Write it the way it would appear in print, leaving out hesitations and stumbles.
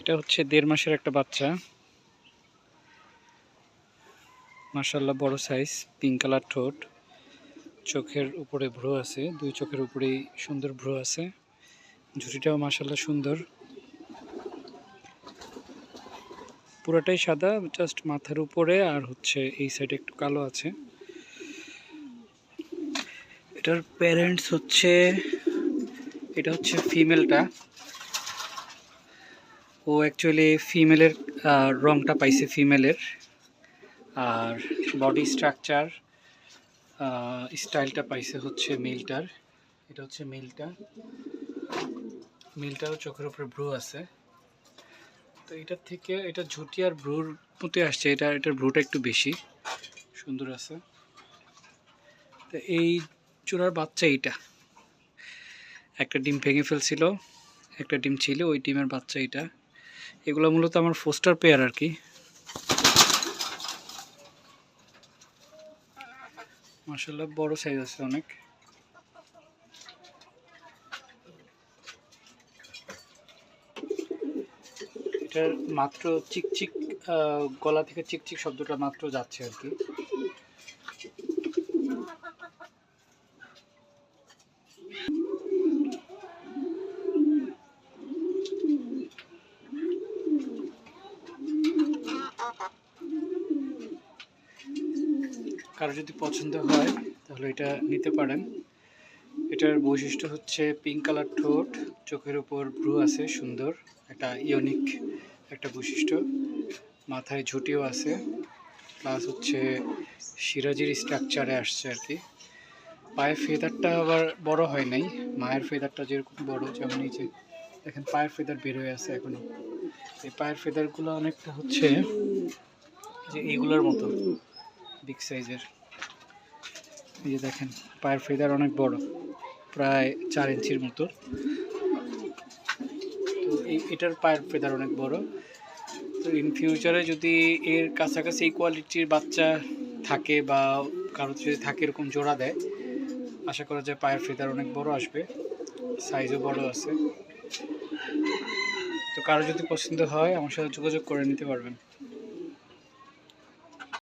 এটা হচ্ছে 1.5 মাসের একটা বাচ্চা। মাশাআল্লাহ বড় সাইজ, পিঙ্ক কালার ঠোঁট, চোখের উপরে ভ্রু আছে, দুই চোখের উপরেই সুন্দর ভ্রু আছে। ঝুঁটিটাও মাশাআল্লাহ সুন্দর, পুরোটাই সাদা, জাস্ট মাথার উপরে আর হচ্ছে এই সাইডে একটু কালো আছে। এটার প্যারেন্টস হচ্ছে, এটা হচ্ছে ফিমেলটা। ও অ্যাকচুয়ালি ফিমেলের রংটা পাইছে ফিমেলের, আর বডি স্ট্রাকচার স্টাইলটা পাইছে হচ্ছে মেলটার। এটা হচ্ছে মেলটারও চোখের উপরে ভ্রু আছে। তো এটার থেকে এটা ঝুঁটি আর ভ্রুর মতো আসছে, এটার ভ্রুটা একটু বেশি সুন্দর আছে। তো এই চূড়ার বাচ্চা এইটা, একটা ডিম ভেঙে ফেলছিল, একটা ডিম ছিল, ওই ডিমের বাচ্চা এটা। এগুলো মূলত আমার ফোস্টার পেয়ার আর কি। মাশাআল্লাহ বড় সাইজ আছে অনেক। এটার মাত্র চিকচিক গলা থেকে চিকচিক শব্দটা মাত্র যাচ্ছে আর কি। কারো যদি পছন্দ হয় তাহলে এটা নিতে পারেন। এটার বৈশিষ্ট্য হচ্ছে পিঙ্ক কালার ঠোঁট, চোখের উপর ভ্রু আছে সুন্দর, একটা ইউনিক একটা বৈশিষ্ট্য। মাথায় ঝুঁটিও আছে, প্লাস হচ্ছে সিরাজির স্ট্রাকচারে আসছে আর কি। পায়ের ফেদারটা আবার বড় হয় নাই, মায়ের ফেদারটা যেরকম বড়, যেমন এই যে দেখেন পায়ের ফেদার বের হয়ে আছে এখনো। এই পায়ের ফেদারগুলো অনেকটা হচ্ছে যে এইগুলোর মতো বিগ সাইজের। এই যে দেখেন পায়ের ফেদার অনেক বড়, প্রায় 4 ইঞ্চির মতো। তো এটার পায়ের ফেদার অনেক বড়। তো ইন ফিউচারে যদি এর কাছাকাছি এই কোয়ালিটির বাচ্চা থাকে বা কারো যদি থাকে এরকম জোড়া দেয়, আশা করা যায় পায়ের ফেদার অনেক বড় আসবে, সাইজও বড় আছে। তো কারো যদি পছন্দ হয় আমার সাথে যোগাযোগ করে নিতে পারবেন।